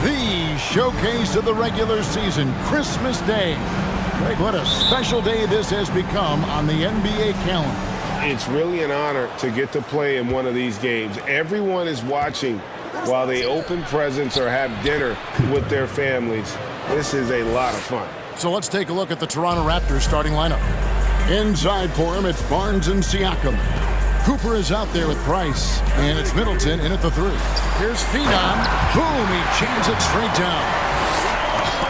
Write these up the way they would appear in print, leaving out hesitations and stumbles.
The showcase of the regular season, Christmas Day. Greg, what a special day this has become on the NBA calendar. It's really an honor to get to play in one of these games. Everyone is watching while they open presents or have dinner with their families. This is a lot of fun. So let's take a look at the Toronto Raptors starting lineup. Inside for him, it's Barnes and Siakam. Cooper is out there with Price, and it's Middleton in at the 3. Here's Phenom. Boom, he jams it straight down.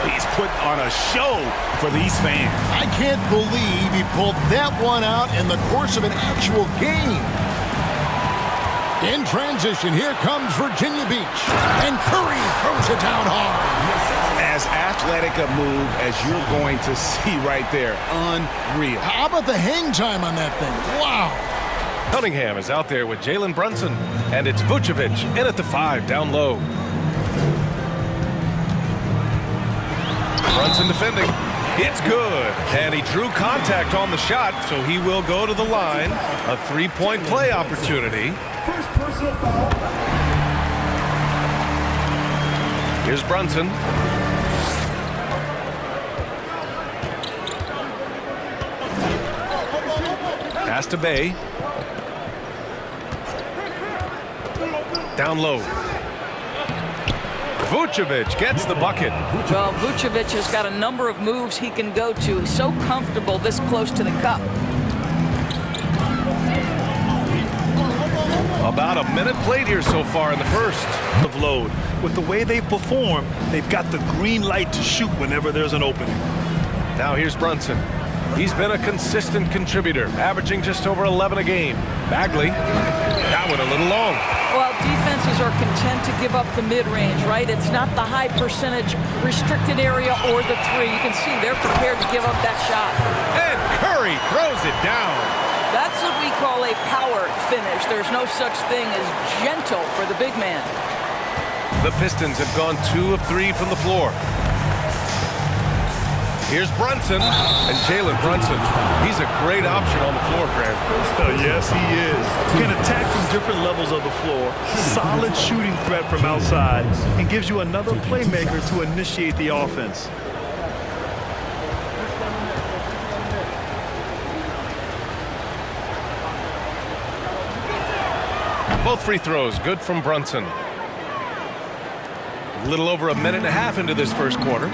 He's put on a show for these fans. I can't believe he pulled that one out in the course of an actual game. In transition, here comes Virginia Beach, and Curry throws it down hard. As athletic a move as you're going to see right there. Unreal. How about the hang time on that thing? Wow. Cunningham is out there with Jalen Brunson, and it's Vucevic in at the 5 down low. Brunson defending. It's good, and he drew contact on the shot, so he will go to the line. A three-point play opportunity. First personal foul. Here's Brunson. Pass to Bay. Down low. Vucevic gets the bucket. Well, Vucevic has got a number of moves he can go to. He's so comfortable this close to the cup. About a minute played here so far in the first. Of load. With the way they perform, they've got the green light to shoot whenever there's an opening. Now here's Brunson. He's been a consistent contributor, averaging just over 11 a game. Bagley, that one a little long. Well, defenses are content to give up the mid-range, right? It's not the high percentage restricted area or the 3. You can see they're prepared to give up that shot. And Curry throws it down. That's what we call a power finish. There's no such thing as gentle for the big man. The Pistons have gone 2 of 3 from the floor. Here's Brunson, and Jalen Brunson. He's a great option on the floor, Grant. Yes, he is. Can attack from different levels of the floor. Solid shooting threat from outside, and gives you another playmaker to initiate the offense. Both free throws good from Brunson. A little over a minute and a half into this first quarter.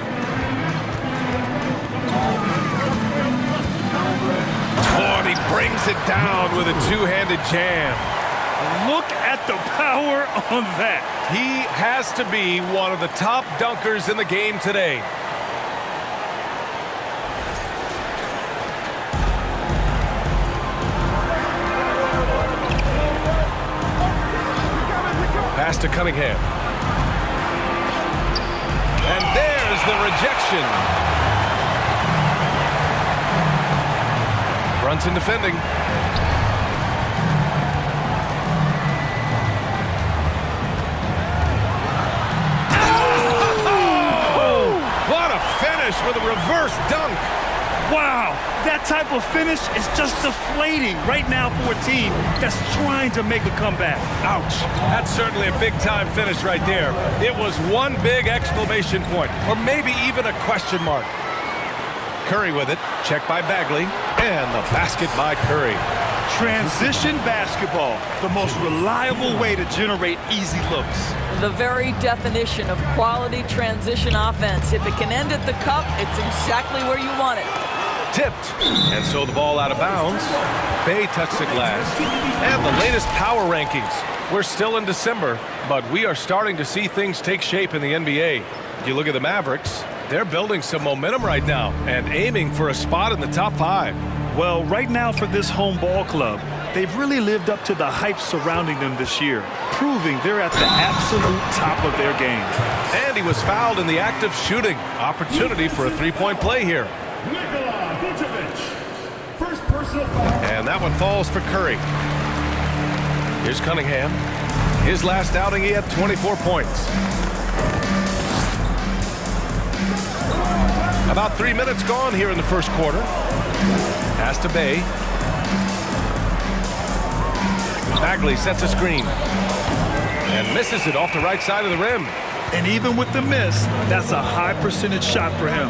He brings it down with a two-handed jam. Look at the power on that. He has to be one of the top dunkers in the game today. Pass to Cunningham. And there's the rejection. Brunson defending. Oh! What a finish with a reverse dunk. Wow, that type of finish is just deflating right now for a team that's trying to make a comeback. Ouch. That's certainly a big-time finish right there. It was one big exclamation point, or maybe even a question mark. Curry with it. Check by Bagley. And the basket by Curry. Transition basketball, the most reliable way to generate easy looks. The very definition of quality transition offense. If it can end at the cup, it's exactly where you want it. Tipped. And so the ball out of bounds. Bay touched the glass. And the latest power rankings. We're still in December, but we are starting to see things take shape in the NBA. If you look at the Mavericks, they're building some momentum right now and aiming for a spot in the top 5. Well, right now for this home ball club, they've really lived up to the hype surrounding them this year, proving they're at the absolute top of their game. And he was fouled in the act of shooting. Opportunity for a three-point play here. First personal foul. And that one falls for Curry. Here's Cunningham. His last outing, he had 24 points. About 3 minutes gone here in the first quarter. Pass to Bay. Bagley sets a screen. And misses it off the right side of the rim. And even with the miss, that's a high percentage shot for him.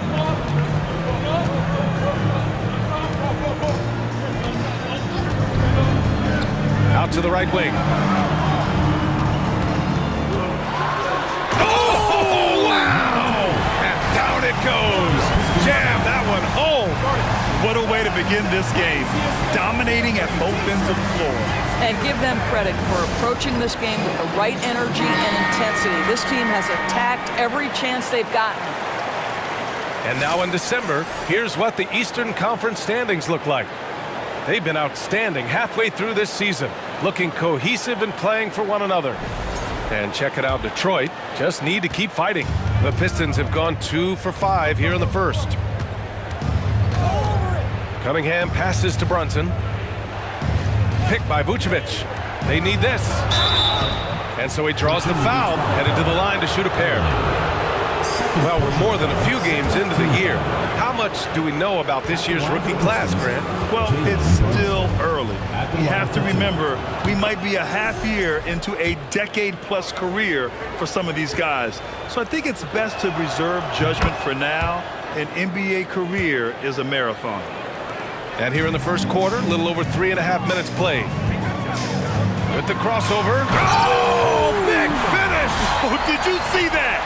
Out to the right wing. Oh, wow! And down it goes. Jam that one home. What a way to begin this game. Dominating at both ends of the floor. And give them credit for approaching this game with the right energy and intensity. This team has attacked every chance they've gotten. And now in December, here's what the Eastern Conference standings look like. They've been outstanding halfway through this season, looking cohesive and playing for one another. And check it out, Detroit just need to keep fighting. The Pistons have gone 2 for 5 here in the first. Cunningham passes to Brunson. Picked by Vucevic. They need this. And so he draws the foul, headed to the line to shoot a pair. Well, we're more than a few games into the year. How much do we know about this year's rookie class, Grant? Well, it's still early. We have to remember we might be a half year into a decade-plus career for some of these guys. So I think it's best to reserve judgment for now. An NBA career is a marathon. And here in the first quarter, a little over 3.5 minutes played. With the crossover. Oh, big finish! Oh, did you see that?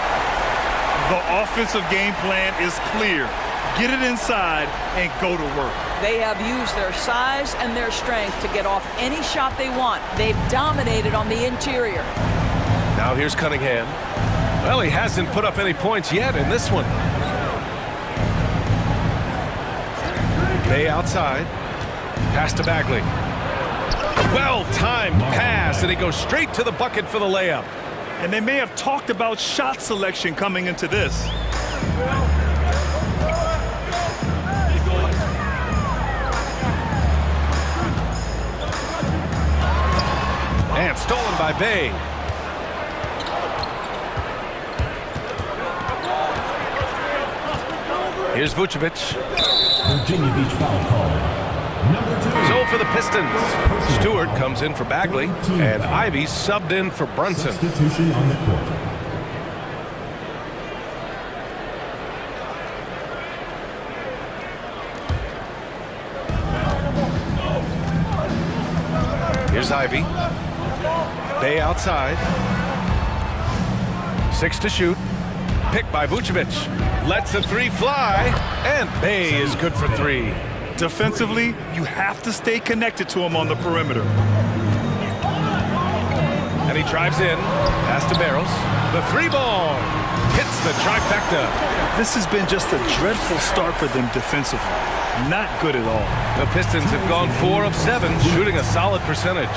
The offensive game plan is clear. Get it inside and go to work. They have used their size and their strength to get off any shot they want. They've dominated on the interior. Now here's Cunningham. Well, he hasn't put up any points yet in this one. Bay outside. Pass to Bagley. Well-timed pass, and he goes straight to the bucket for the layup. And they may have talked about shot selection coming into this. And stolen by Bay. Here's Vucevic. Virginia Beach foul call. Number 2. So for the Pistons, Stewart comes in for Bagley, and Ivy subbed in for Brunson. Substitution on the court. Here's Ivy. Bay outside. 6 to shoot. Picked by Vucevic. Lets the 3 fly, and Bay is good for 3. Defensively, you have to stay connected to him on the perimeter. And he drives in. Pass to Barros. The 3-ball. Hits the trifecta. This has been just a dreadful start for them defensively. Not good at all. The Pistons have gone 4 of 7, shooting a solid percentage.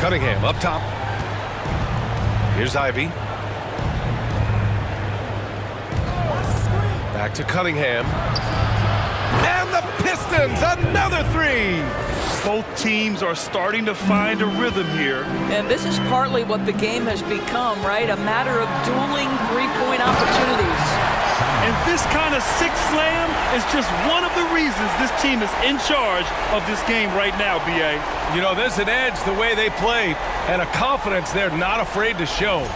Cunningham up top. Here's Ivy. Back to Cunningham. And the Pistons, another 3. Both teams are starting to find a rhythm here. And this is partly what the game has become, right? A matter of dueling three-point opportunities. And this kind of six slam is just one of the reasons this team is in charge of this game right now, B.A. You know, there's an edge the way they play and a confidence they're not afraid to show.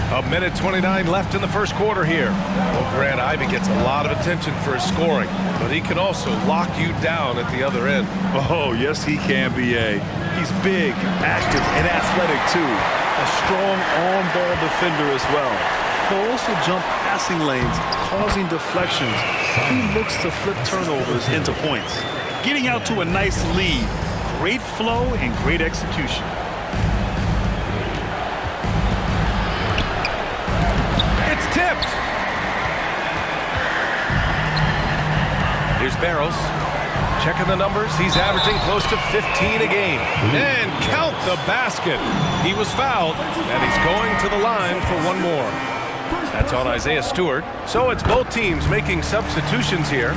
A minute 29 left in the first quarter here. Well, Grant, Ivy gets a lot of attention for his scoring, but he can also lock you down at the other end. Oh, yes, he can, B.A. He's big, active, and athletic, too. A strong on-ball defender as well. He'll also jump passing lanes, causing deflections. He looks to flip turnovers into points. Getting out to a nice lead. Great flow and great execution. It's tipped. Here's Barros. Checking the numbers. He's averaging close to 15 a game. And count the basket. He was fouled, and he's going to the line for one more. That's on Isaiah Stewart. So it's both teams making substitutions here.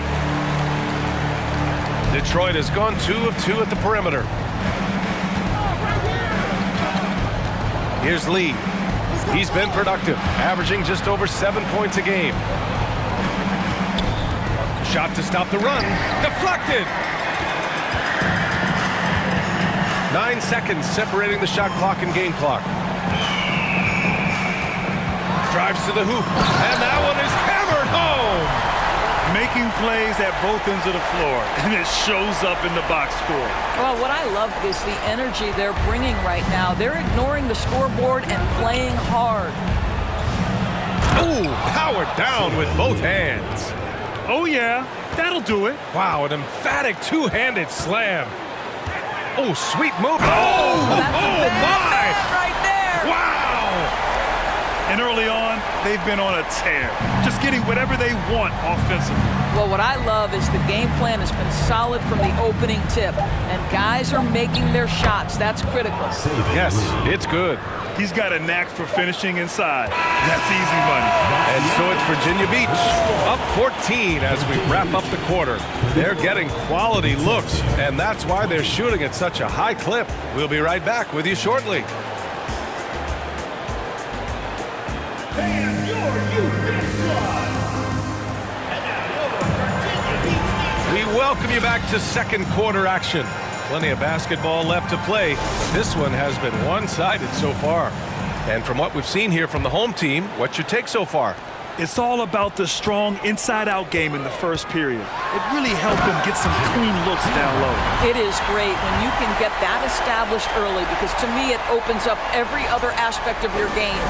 Detroit has gone 2 of 2 at the perimeter. Here's Lee. He's been productive, averaging just over 7 points a game. Shot to stop the run. Deflected. 9 seconds separating the shot clock and game clock. Drives to the hoop, and that one is hammered home. Making plays at both ends of the floor, and it shows up in the box score. Well, what I love is the energy they're bringing right now. They're ignoring the scoreboard and playing hard. Ooh, powered down with both hands. Oh, yeah, that'll do it. Wow, an emphatic two-handed slam. Oh, sweet move. That's a bad my! man right there. Wow! And early on, they've been on a tear, just getting whatever they want offensively. Well, what I love is the game plan has been solid from the opening tip, and guys are making their shots. That's critical. Yes, it's good. He's got a knack for finishing inside. That's easy money. And so it's Virginia Beach, up 14 as we wrap up the quarter. They're getting quality looks, and that's why they're shooting at such a high clip. We'll be right back with you shortly. We welcome you back to second quarter action. Plenty of basketball left to play, but this one has been one-sided so far. And from what we've seen here from the home team, what's your take so far? It's all about the strong inside-out game in the first period. It really helped them get some clean looks down low. It is great when you can get that established early, because to me it opens up every other aspect of your game.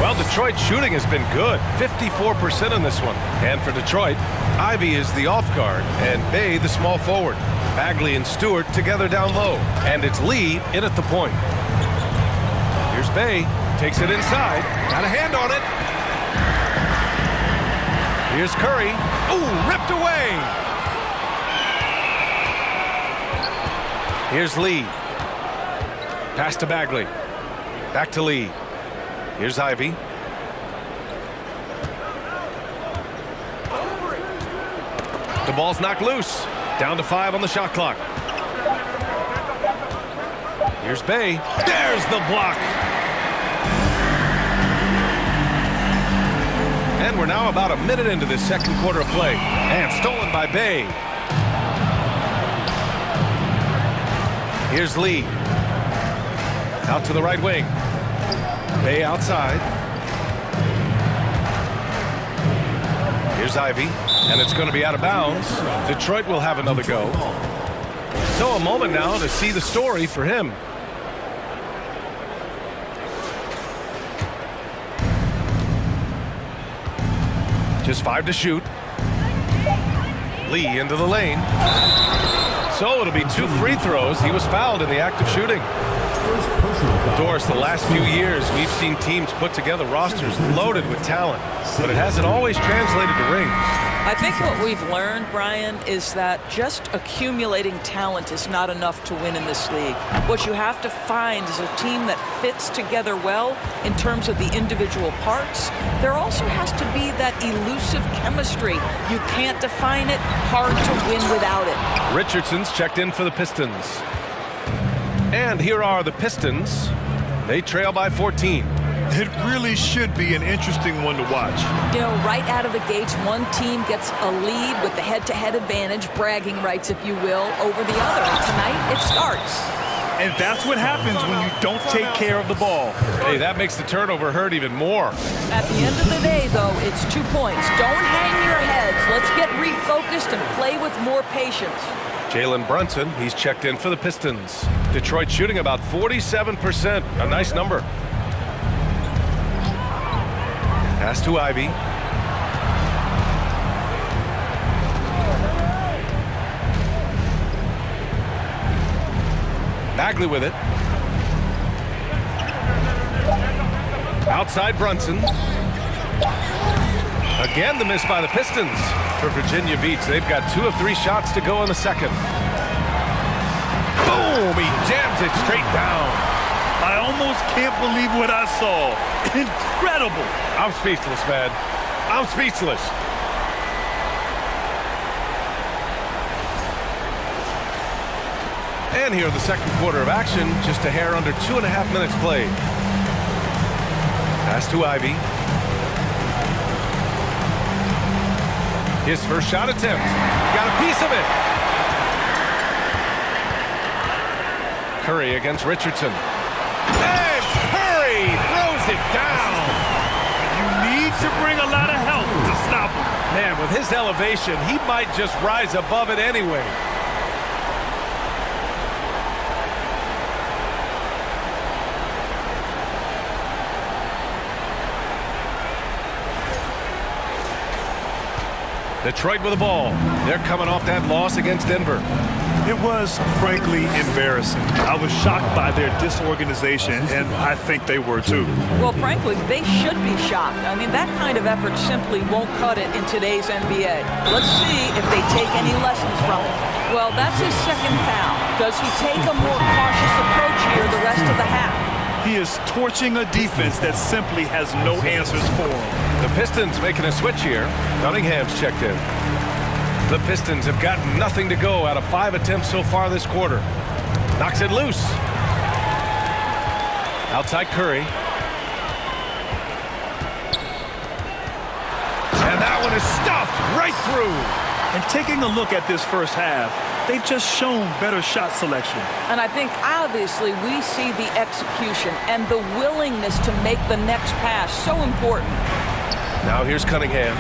Well, Detroit's shooting has been good, 54% in this one. And for Detroit, Ivy is the off guard and Bay the small forward. Bagley and Stewart together down low, and it's Lee in at the point. Here's Bay, takes it inside, got a hand on it. Here's Curry, ooh, ripped away. Here's Lee, pass to Bagley, back to Lee. Here's Ivy. The ball's knocked loose. Down to 5 on the shot clock. Here's Bay. There's the block. And we're now about a minute into this second quarter of play. And stolen by Bay. Here's Lee. Out to the right wing. Bay outside. Here's Ivy, and it's going to be out of bounds. Detroit will have another go. So a moment now to see the story for him. Just 5 to shoot. Lee into the lane. So it'll be 2 free throws. He was fouled in the act of shooting. Doris, the last few years, we've seen teams put together rosters loaded with talent, but it hasn't always translated to rings. I think what we've learned, Brian, is that just accumulating talent is not enough to win in this league. What you have to find is a team that fits together well in terms of the individual parts. There also has to be that elusive chemistry. You can't define it, hard to win without it. Richardson's checked in for the Pistons. And here are the Pistons. They trail by 14. It really should be an interesting one to watch. You know, right out of the gates, one team gets a lead with the head-to-head advantage, bragging rights, if you will, over the other. And tonight, it starts. And that's what happens when you don't take care of the ball. Hey, that makes the turnover hurt even more. At the end of the day, though, it's 2 points. Don't hang your heads. Let's get refocused and play with more patience. Jalen Brunson, he's checked in for the Pistons. Detroit shooting about 47%, a nice number. Pass to Ivy. Bagley with it. Outside Brunson. Again, the miss by the Pistons. For Virginia Beach, they've got 2 of 3 shots to go in the second. Boom! He jams it straight down. I almost can't believe what I saw. Incredible. I'm speechless, man. I'm speechless. And here in the second quarter of action, just a hair under 2.5 minutes played. Pass to Ivy. His first shot attempt. Got a piece of it. Curry against Richardson. And Curry throws it down. You need to bring a lot of help to stop him. Man, with his elevation, he might just rise above it anyway. Detroit with the ball. They're coming off that loss against Denver. It was, frankly, embarrassing. I was shocked by their disorganization, and I think they were too. Well, frankly, they should be shocked. I mean, that kind of effort simply won't cut it in today's NBA. Let's see if they take any lessons from it. Well, that's his second foul. Does he take a more cautious approach here the rest of the half? He is torching a defense that simply has no answers for him. The Pistons making a switch here. Cunningham's checked in. The Pistons have got nothing to go out of 5 attempts so far this quarter. Knocks it loose. Outside Curry. And that one is stuffed right through. And taking a look at this first half, they've just shown better shot selection. And I think, obviously, we see the execution and the willingness to make the next pass so important. Now here's Cunningham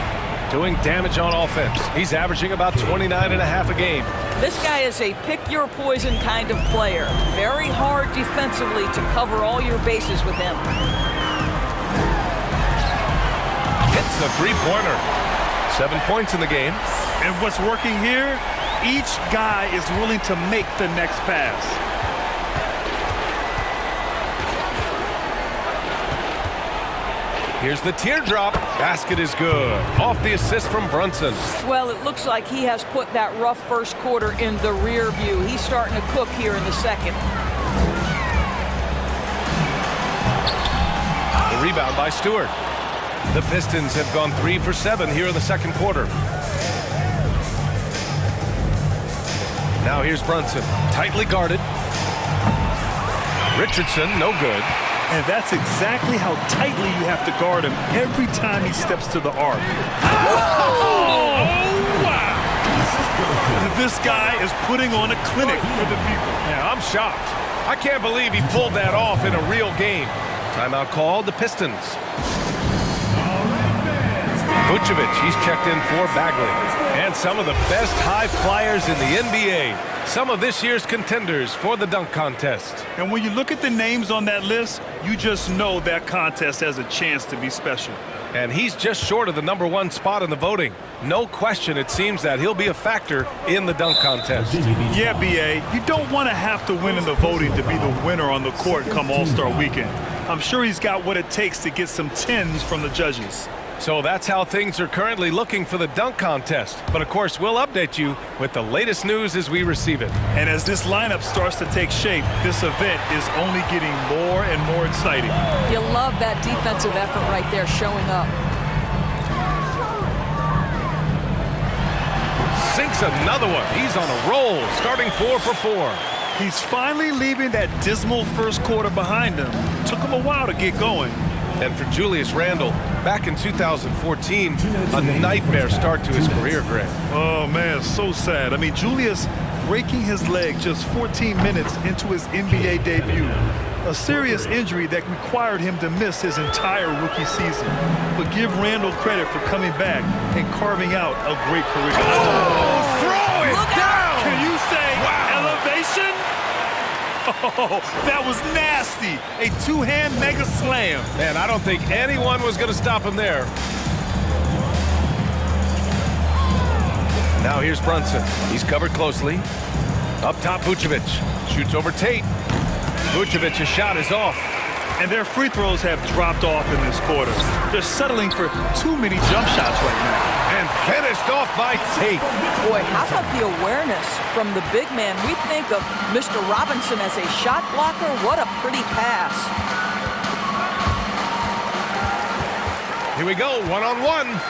doing damage on offense. He's averaging about 29.5 a game. This guy is a pick-your-poison kind of player. Very hard defensively to cover all your bases with him. Hits a three-pointer. 7 points in the game. And what's working here? Each guy is willing to make the next pass. Here's the teardrop. Basket is good. Off the assist from Brunson. Well, it looks like he has put that rough first quarter in the rear view. He's starting to cook here in the second. The rebound by Stewart. The Pistons have gone 3 for 7 here in the second quarter. Now here's Brunson. Tightly guarded. Richardson, no good. And that's exactly how tightly you have to guard him every time he steps to the arc. Oh, wow. This guy is putting on a clinic for the people. Yeah, I'm shocked. I can't believe he pulled that off in a real game. Timeout called, the Pistons. Vucevic, he's checked in for Bagley. And some of the best high flyers in the NBA. Some of this year's contenders for the dunk contest. And when you look at the names on that list, you just know that contest has a chance to be special. And he's just short of the #1 spot in the voting. No question, it seems that he'll be a factor in the dunk contest. Yeah, B.A., you don't want to have to win in the voting to be the winner on the court come All-Star Weekend. I'm sure he's got what it takes to get some 10s from the judges. So that's how things are currently looking for the dunk contest. But of course, we'll update you with the latest news as we receive it. And as this lineup starts to take shape, this event is only getting more and more exciting. You love that defensive effort right there showing up. Sinks another one. He's on a roll, starting 4 for 4. He's finally leaving that dismal first quarter behind him. Took him a while to get going. And for Julius Randle, back in 2014, a nightmare start to his career, Greg. Oh, man, so sad. I mean, Julius breaking his leg just 14 minutes into his NBA debut. A serious injury that required him to miss his entire rookie season. But give Randle credit for coming back and carving out a great career. Oh, throw it down! Can you say wow. Elevation? Oh, that was nasty. A two-hand mega slam. Man, I don't think anyone was going to stop him there. Now here's Brunson. He's covered closely. Up top, Vucevic. Shoots over Tate. Vucevic's shot is off. And their free throws have dropped off in this quarter. They're settling for too many jump shots right now. And finished off by Tate. Boy, how about the awareness from the big man? We think of Mr. Robinson as a shot blocker. What a pretty pass. Here we go, one-on-one.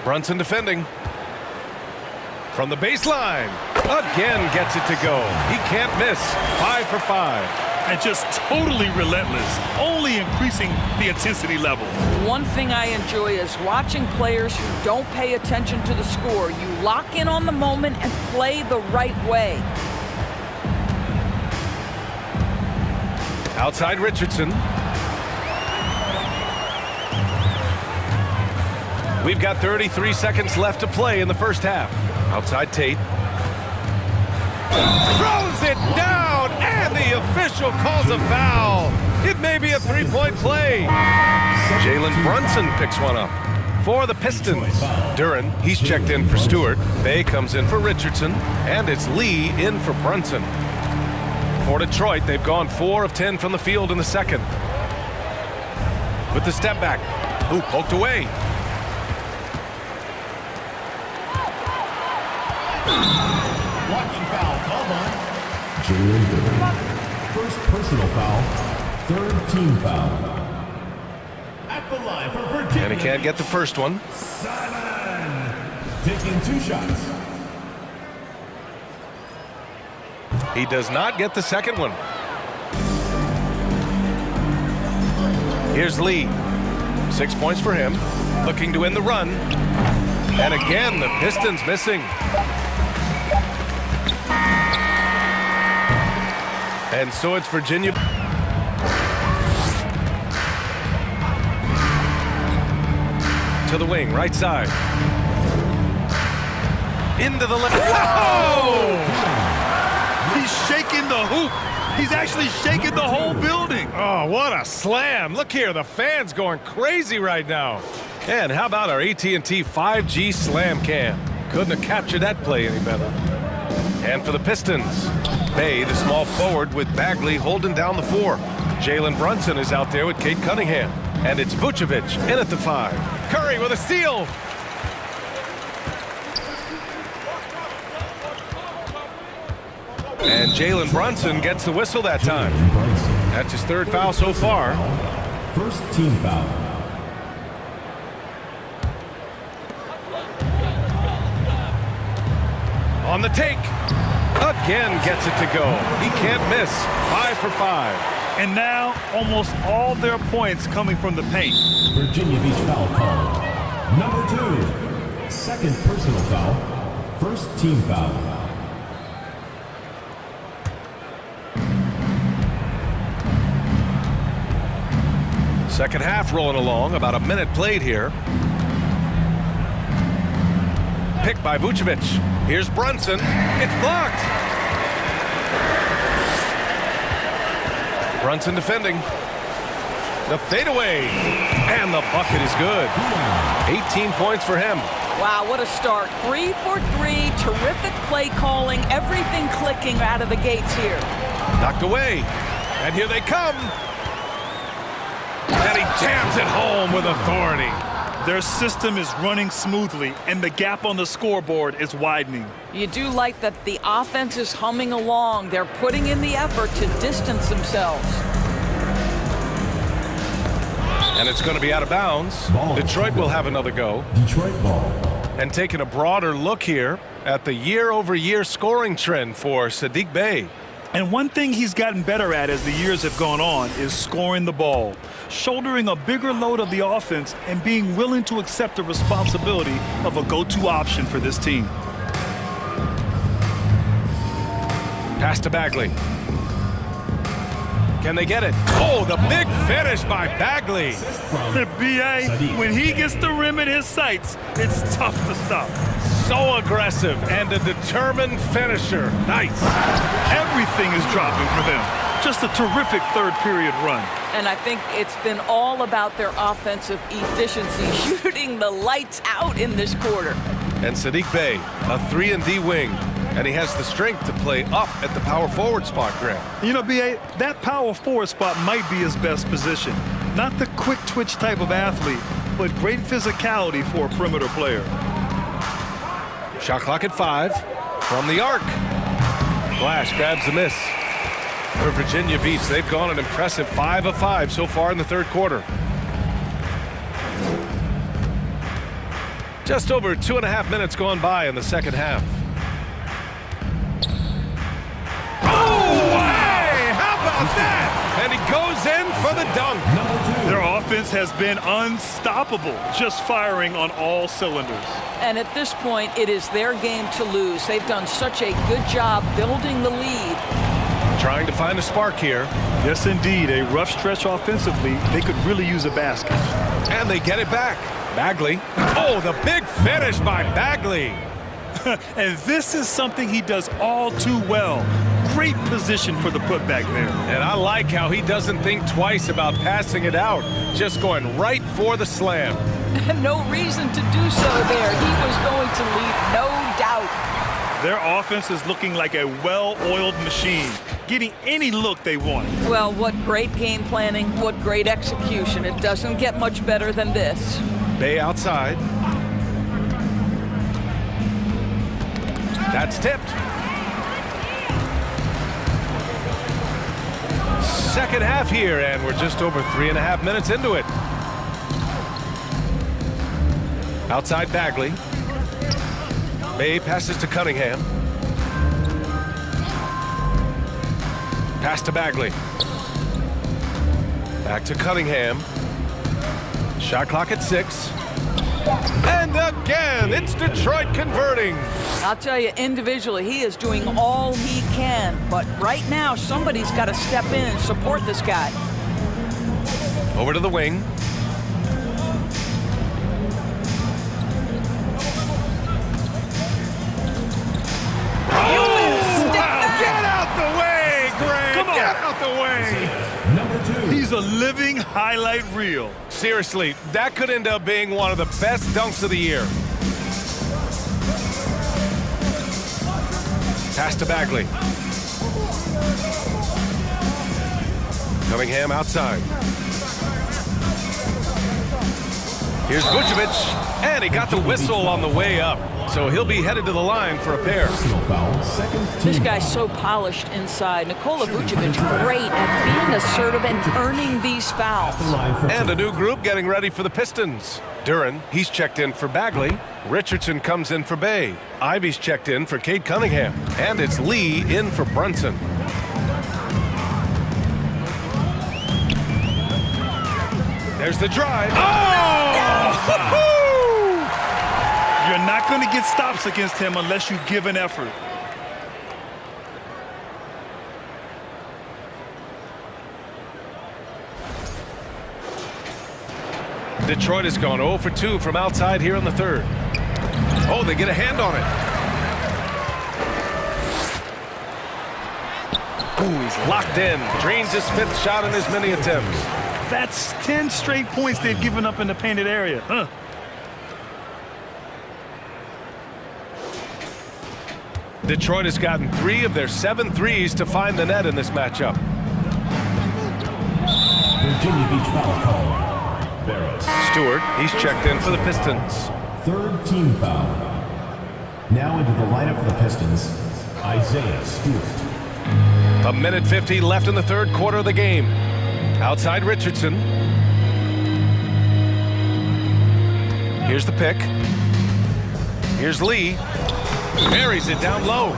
Brunson defending. From the baseline. Again gets it to go. He can't miss. 5 for 5. and just totally relentless, only increasing the intensity level. One thing I enjoy is watching players who don't pay attention to the score. You lock in on the moment and play the right way. Outside Richardson. We've got 33 seconds left to play in the first half. Outside Tate. Throws it down, and the official calls a foul. It may be a three-point play. Jalen Brunson picks one up for the Pistons. Duren, he's checked in for Stewart. Bay comes in for Richardson, and it's Lee in for Brunson. For Detroit, they've gone 4 of 10 from the field in the second. With the step back. Ooh, poked away. Blocking foul called on Jalen Duren. First personal foul, third team foul. At the line for Virginia. And he can't get the first one. Simon taking 2 shots. He does not get the second one. Here's Lee. 6 points for him. Looking to win the run. And again, the Pistons missing. And so it's Virginia. To the wing, right side. Into the left. Oh! He's shaking the hoop. He's actually shaking the whole building. Oh, what a slam. Look here, the fans going crazy right now. And how about our AT&T 5G slam cam? Couldn't have captured that play any better. And for the Pistons, Bay, the small forward, with Bagley holding down the 4. Jalen Brunson is out there with Cade Cunningham. And it's Vucevic in at the 5. Curry with a steal. And Jalen Brunson gets the whistle that time. That's his 3rd foul so far. First team foul. On the take. Again gets it to go. He can't miss. 5 for 5. And now almost all their points coming from the paint. Virginia Beach foul call. Number 2. Second personal foul. First team foul. Second half rolling along. About a minute played here. Picked by Vucevic. Here's Brunson. It's blocked. Brunson defending. The fadeaway. And the bucket is good. 18 points for him. Wow, what a start. 3 for 3. Terrific play calling. Everything clicking out of the gates here. Knocked away. And here they come. And he jams it home with authority. Their system is running smoothly, and the gap on the scoreboard is widening. You do like that the offense is humming along. They're putting in the effort to distance themselves. And it's going to be out of bounds. Detroit will have another go. Detroit ball. And taking a broader look here at the year-over-year scoring trend for Saddiq Bey. And one thing he's gotten better at as the years have gone on is scoring the ball, shouldering a bigger load of the offense and being willing to accept the responsibility of a go-to option for this team. Pass to Bagley. Can they get it? Oh, the big finish by Bagley. The BA, when he gets the rim in his sights, it's tough to stop. So aggressive and a determined finisher. Nice. Everything is dropping for them. Just a terrific third period run. And I think it's been all about their offensive efficiency, shooting the lights out in this quarter. And Saddiq Bey, a 3-and-D wing. And he has the strength to play up at the power forward spot, Grant. You know, B.A., that power forward spot might be his best position. Not the quick twitch type of athlete, but great physicality for a perimeter player. Shot clock at 5 from the arc. Flash grabs the miss. For Virginia Beach, they've gone an impressive 5 of 5 so far in the third quarter. Just over 2.5 minutes gone by in the second half. Oh, hey, how about that? And he goes in for the dunk. Their offense has been unstoppable, just firing on all cylinders. And at this point, it is their game to lose. They've done such a good job building the lead. Trying to find a spark here. Yes, indeed. A rough stretch offensively. They could really use a basket. And they get it back. Bagley. Oh, the big finish by Bagley. And this is something he does all too well. Great position for the putback there. And I like how he doesn't think twice about passing it out. Just going right for the slam. No reason to do so there. He was going to lead, no doubt. Their offense is looking like a well-oiled machine, getting any look they want. Well, what great game planning, what great execution. It doesn't get much better than this. Bay outside. That's tipped. Second half here, and we're just over 3.5 minutes into it. Outside Bagley. Bay passes to Cunningham. Pass to Bagley. Back to Cunningham. Shot clock at 6. And again, it's Detroit converting. I'll tell you, individually, he is doing all he can. But right now, somebody's got to step in and support this guy. Over to the wing. Get out the way, Greg! Come on. Get out the way! Number 2. He's a living highlight reel. Seriously, that could end up being one of the best dunks of the year. Pass to Bagley. Cunningham outside. Here's Vucevic, and he got the whistle on the way up. So he'll be headed to the line for a pair. This guy's so polished inside. Nikola Vucevic, great at being assertive and earning these fouls. And a new group getting ready for the Pistons. Duran, he's checked in for Bagley. Richardson comes in for Bay. Ivy's checked in for Cade Cunningham. And it's Lee in for Brunson. There's the drive. Oh! You're not going to get stops against him unless you give an effort. Detroit has gone 0 for 2 from outside here in the third. Oh, they get a hand on it. Ooh, he's locked in. Drains his 5th shot in his many attempts. That's 10 straight points they've given up in the painted area. Huh? Detroit has gotten 3 of their 7 threes to find the net in this matchup. Virginia Beach foul call. Barrett. Stewart, he's checked in for the Pistons. 3rd team foul. Now into the lineup for the Pistons, Isaiah Stewart. 1:50 left in the third quarter of the game. Outside Richardson. Here's the pick. Here's Lee. Buries it down low.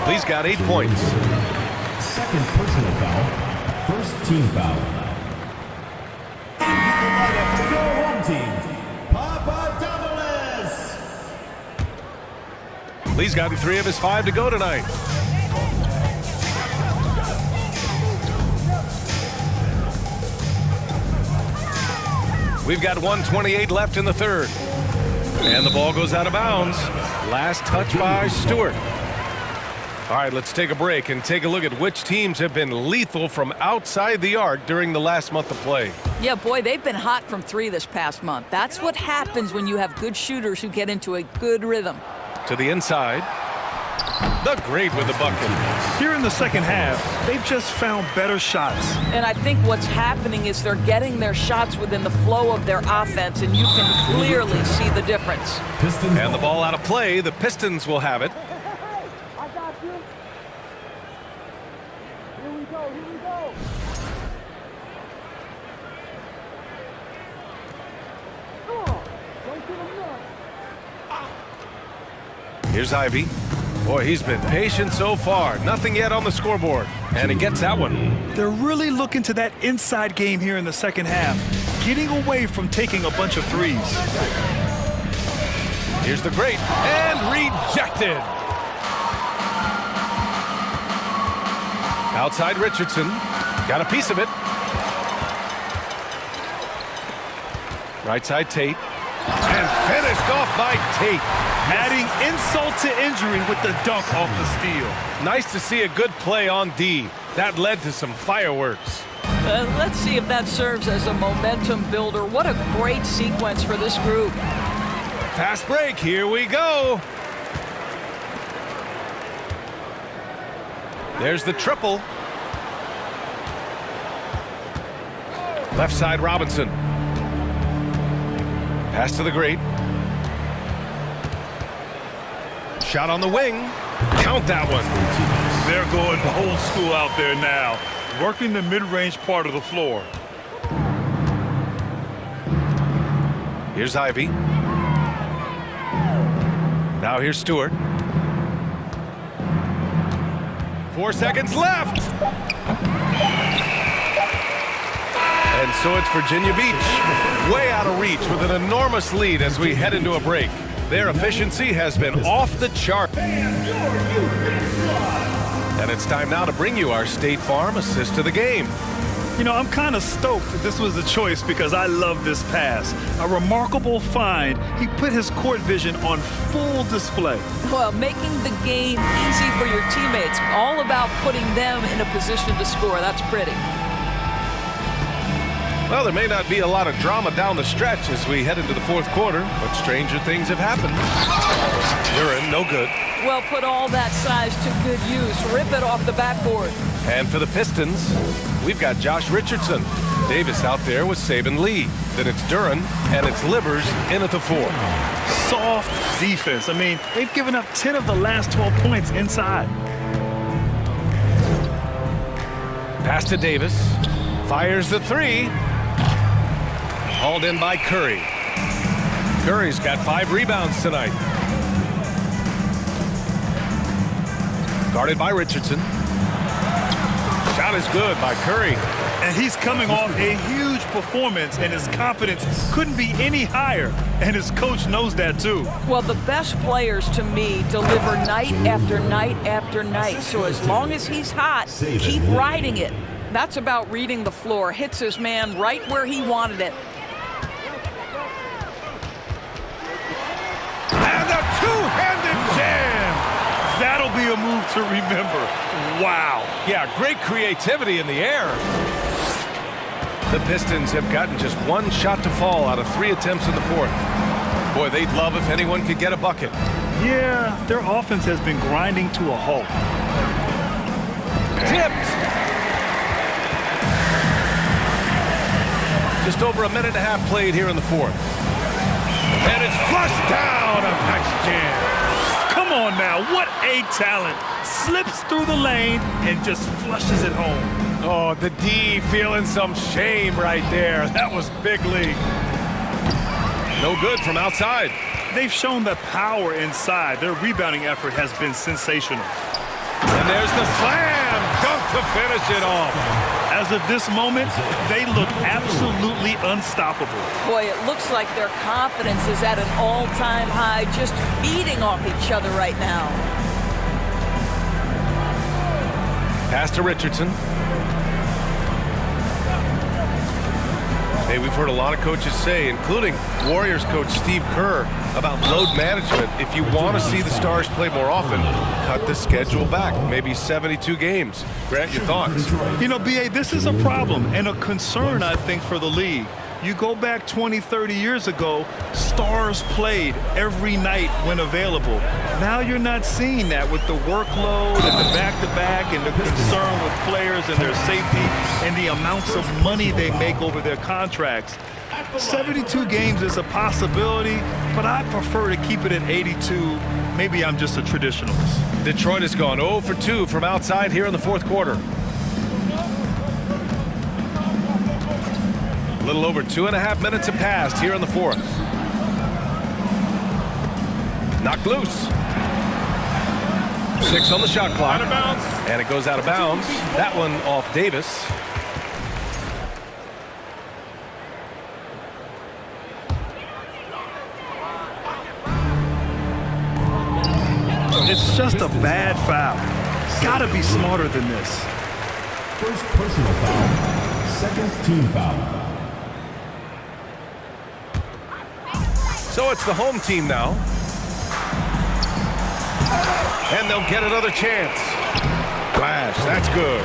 Lee's got 8 points. 2nd personal foul. 1st team foul. Your home team, Papadopoulos. Lee's gotten 3 of his 5 to go tonight. We've got 1:28 left in the third. And the ball goes out of bounds. Last touch by Stewart. All right, let's take a break and take a look at which teams have been lethal from outside the arc during the last month of play. Yeah, boy, they've been hot from 3 this past month. That's what happens when you have good shooters who get into a good rhythm. To the inside. The great with the bucket. Here in the second half, they've just found better shots. And I think what's happening is they're getting their shots within the flow of their offense, and you can clearly see the difference. And the ball out of play. The Pistons will have it. I got you. Here we go, here we go. Don't get him nuts. Here's Ivy. Boy, he's been patient so far. Nothing yet on the scoreboard. And he gets that one. They're really looking to that inside game here in the second half, getting away from taking a bunch of threes. Here's the great, and rejected. Outside Richardson, got a piece of it. Right side Tate, and finished off by Tate. Adding insult to injury with the dunk off the steal. Nice to see a good play on D. That led to some fireworks. Let's see if that serves as a momentum builder. What a great sequence for this group. Fast break, here we go. There's the triple. Left side Robinson. Pass to the great. Shot on the wing. Count that one. They're going old school out there now, working the mid-range part of the floor. Here's Ivy. Now here's Stewart. 4 seconds left. And so it's Virginia Beach, way out of reach with an enormous lead as we head into a break. Their efficiency has been off the chart. And it's time now to bring you our State Farm assist to the game. You know, I'm kind of stoked that this was a choice because I love this pass. A remarkable find. He put his court vision on full display. Well, making the game easy for your teammates. All about putting them in a position to score. That's pretty. Well, there may not be a lot of drama down the stretch as we head into the fourth quarter, but stranger things have happened. Duren, no good. Well, put all that size to good use. Rip it off the backboard. And for the Pistons, we've got Josh Richardson. Davis out there with Saban Lee. Then it's Duren, and it's Livers in at the 4. Soft defense. I mean, they've given up 10 of the last 12 points inside. Pass to Davis. Fires the 3. Hauled in by Curry. Curry's got 5 rebounds tonight. Guarded by Richardson. Shot is good by Curry. And he's coming off a huge performance, and his confidence couldn't be any higher. And his coach knows that, too. Well, the best players, to me, deliver night after night after night. So as long as he's hot, keep riding it. That's about reading the floor. Hits his man right where he wanted it. And a two-handed jam. That'll be a move to remember. Wow. Yeah, great creativity in the air. The Pistons have gotten just 1 shot to fall out of 3 attempts in the fourth. Boy, they'd love if anyone could get a bucket. Yeah, their offense has been grinding to a halt. Tipped. Just over a minute and a half played here in the fourth. And it's flushed down. A nice jam. Come on now, what a talent. Slips through the lane and just flushes it home. Oh, the D feeling some shame right there. That was big league. No good from outside. They've shown the power inside. Their rebounding effort has been sensational. And there's the slam dunk to finish it off. As of this moment, they look absolutely unstoppable. Boy, it looks like their confidence is at an all-time high, just feeding off each other right now. Pass to Richardson. Hey, we've heard a lot of coaches say, including Warriors coach Steve Kerr, about load management. If you want to see the Stars play more often, cut the schedule back, maybe 72 games. Grant, your thoughts? You know, B.A., this is a problem and a concern, I think, for the league. You go back 20, 30 years ago, Stars played every night when available. Now you're not seeing that with the workload and the back-to-back and the concern with players and their safety and the amounts of money they make over their contracts. 72 games is a possibility, but I prefer to keep it at 82. Maybe I'm just a traditionalist. Detroit has gone 0 for 2 from outside here in the fourth quarter. A little over 2.5 minutes have passed here in the fourth. Knocked loose. 6 on the shot clock. Out of bounds. And it goes out of bounds. That one off Davis. It's just a bad foul. Gotta be smarter than this. First personal foul. Second team foul. So it's the home team now. And they'll get another chance. Flash, that's good.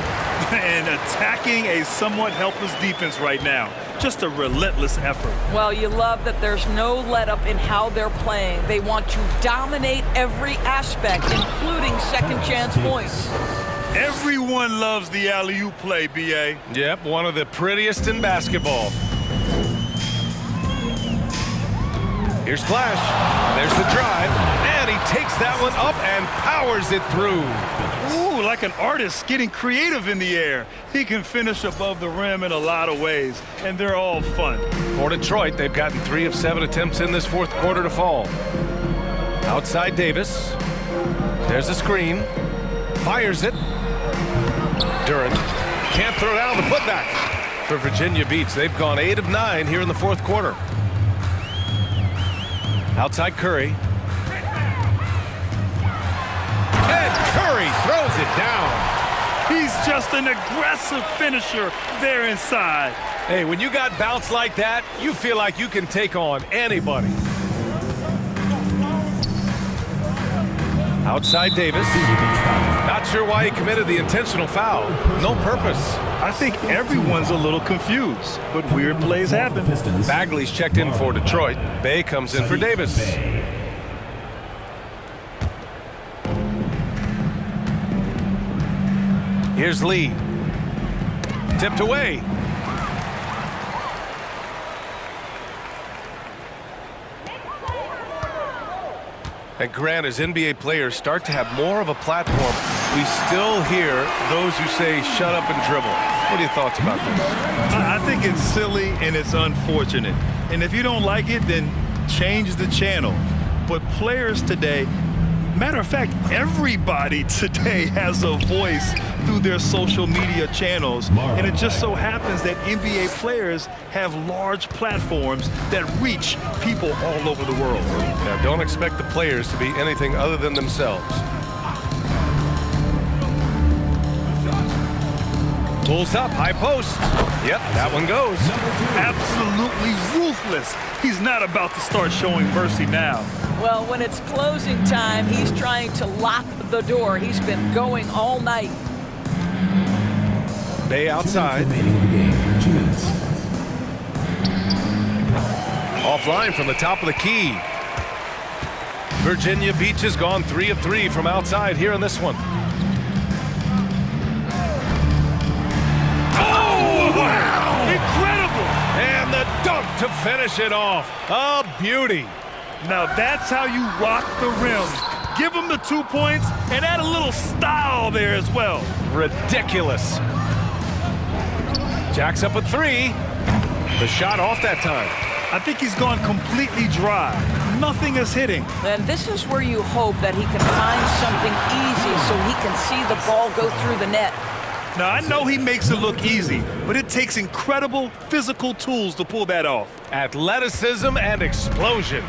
And attacking a somewhat helpless defense right now. Just a relentless effort. Well, you love that there's no let-up in how they're playing. They want to dominate every aspect, including second-chance points. Everyone loves the alley-oop play, B.A. Yep, one of the prettiest in basketball. Here's Flash. There's the drive. And he takes that one up and powers it through. Ooh, like an artist getting creative in the air. He can finish above the rim in a lot of ways, and they're all fun. For Detroit, they've gotten 3 of 7 attempts in this fourth quarter to fall. Outside Davis. There's a screen. Fires it. Duren can't throw down the putback for Virginia Beach. They've gone 8 of 9 here in the fourth quarter. Outside Curry. And Curry throws it down. He's just an aggressive finisher there inside. Hey, when you got bounce like that, you feel like you can take on anybody. Outside Davis. Not sure why he committed the intentional foul. No purpose. I think everyone's a little confused, but weird plays happen. Bagley's checked in for Detroit. Bay comes in for Davis. Here's Lee. Tipped away. And Grant, as NBA players start to have more of a platform, we still hear those who say shut up and dribble. What are your thoughts about this? I think it's silly and it's unfortunate. And if you don't like it, then change the channel. But players today, matter of fact, everybody today has a voice through their social media channels. And it just so happens that NBA players have large platforms that reach people all over the world. Now, don't expect the players to be anything other than themselves. Pulls up, high post. Yep, that one goes. Absolutely ruthless. He's not about to start showing mercy now. Well, when it's closing time, he's trying to lock the door. He's been going all night. Bay outside. Offline from the top of the key. Virginia Beach has gone 3 of 3 from outside here in this one. Oh, wow! Incredible! And the dunk to finish it off. A beauty. Now that's how you rock the rim. Give him the 2 points and add a little style there as well. Ridiculous. Jacks up a 3. The shot off that time. I think he's gone completely dry. Nothing is hitting. And this is where you hope that he can find something easy so he can see the ball go through the net. Now, I know he makes it look easy, but it takes incredible physical tools to pull that off. Athleticism and explosion.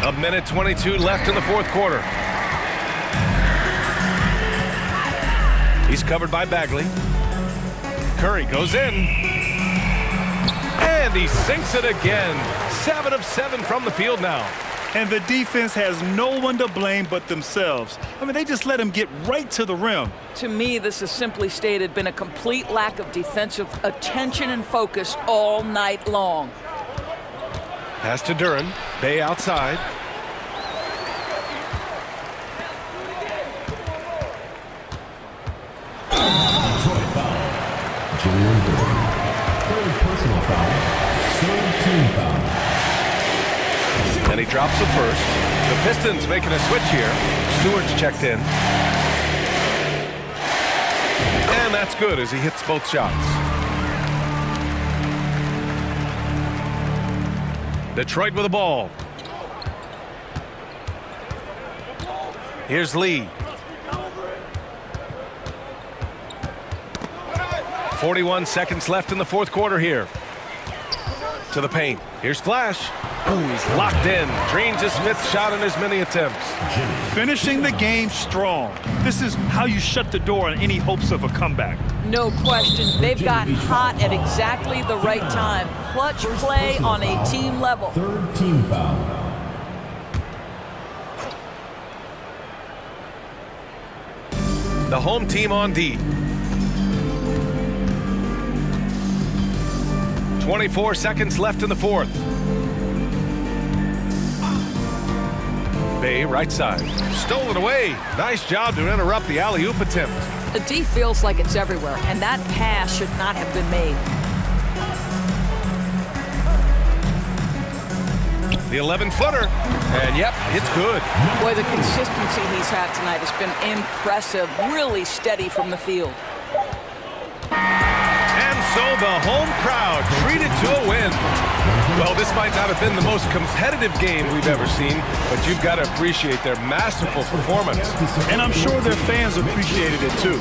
A minute 22 left in the fourth quarter. He's covered by Bagley. Curry goes in. And he sinks it again. 7 of 7 from the field now. And the defense has no one to blame but themselves. I mean, they just let him get right to the rim. To me, this has simply stated been a complete lack of defensive attention and focus all night long. Pass to Duren. Bay outside. Detroit foul. Jalen Duren. Third personal foul. Third team foul. And he drops the first. The Pistons making a switch here. Stewart's checked in. And that's good as he hits both shots. Detroit with the ball. Here's Lee. 41 seconds left in the fourth quarter here. To the paint. Here's Flash. Ooh, he's locked in. Drains his fifth shot in as many attempts. Finishing the game strong. This is how you shut the door on any hopes of a comeback. No question. They've gotten hot at exactly the right time. Clutch play on a team level. Third team foul. The home team on D. 24 seconds left in the fourth. Bay right side. Stolen away. Nice job to interrupt the alley-oop attempt. The D feels like it's everywhere, and that pass should not have been made. The 11-footer. And yep, it's good. Boy, the consistency he's had tonight has been impressive. Really steady from the field. And so the home crowd treated to a win. Well, this might not have been the most competitive game we've ever seen, but you've got to appreciate their masterful performance. And I'm sure their fans appreciated it too.